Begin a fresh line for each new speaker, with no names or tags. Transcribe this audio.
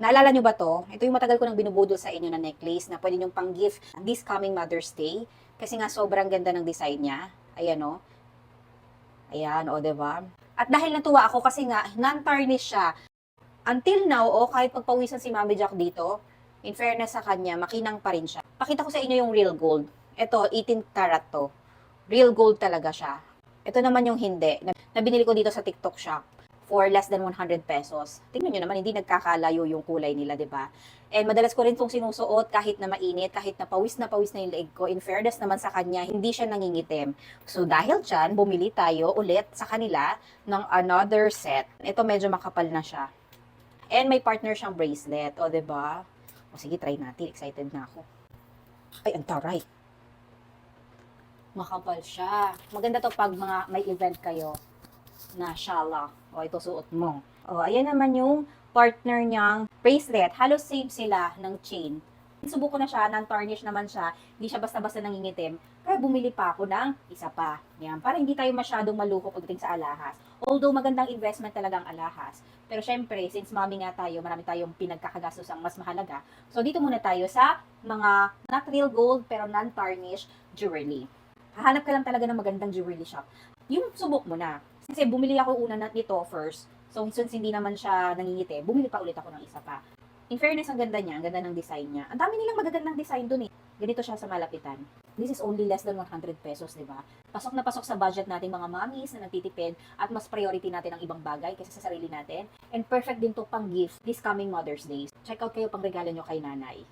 Naalala nyo ba to? Ito yung matagal ko nang binubudol sa inyo na necklace na pwede nyong pang-gift this coming Mother's Day. Kasi nga sobrang ganda ng design niya. Ayan o. Ayan o, diba? At dahil natuwa ako kasi nga non-tarnish siya. Until now, kahit pagpawisan si Mami Jack dito, in fairness sa kanya, makinang pa rin siya. Pakita ko sa inyo yung real gold. Ito, 18 karat to. Real gold talaga siya. Ito naman yung hindi, na binili ko dito sa TikTok shop for less than 100 pesos. Tingnan nyo naman, hindi nagkakalayo yung kulay nila, di ba? And madalas ko rin itong sinusuot kahit na mainit, kahit na pawis na yung leeg ko. In fairness naman sa kanya, hindi siya nangingitim. So dahil dyan, bumili tayo ulit sa kanila ng another set. Ito medyo makapal na siya. And may partner siyang bracelet, o di ba? O sige, try natin. Excited na ako. Ay, ang taray. Makapal siya. Maganda to pag may event kayo na shala. O, ito suot mo. O, ayan naman yung partner niyang bracelet. Halos same sila ng chain. Subuko na siya, non-tarnish naman siya. Hindi siya basta-basta nangingitim. Kaya bumili pa ako ng isa pa. Yan, para hindi tayo masyadong maluho pagdating sa alahas. Although magandang investment talaga ang alahas. Pero syempre, since mommy nga tayo, marami tayong pinagkakagastos ang mas mahalaga. So dito muna tayo sa mga not real gold pero non-tarnish jewelry. Hahanap ka lang talaga ng magandang jewelry shop. Yung subok mo na. Kasi bumili ako una nito first. So, since hindi naman siya nangingiti, bumili pa ulit ako ng isa pa. In fairness, ang ganda niya, ang ganda ng design niya. Ang dami nilang magagandang design dun eh. Ganito siya sa malapitan. This is only less than 100 pesos, di ba? Pasok na pasok sa budget nating mga mommies na nagtitipid at mas priority natin ang ibang bagay kaysa sa sarili natin. And perfect din to pang gift this coming Mother's Day. Check out kayo pang regalo nyo kay nanay.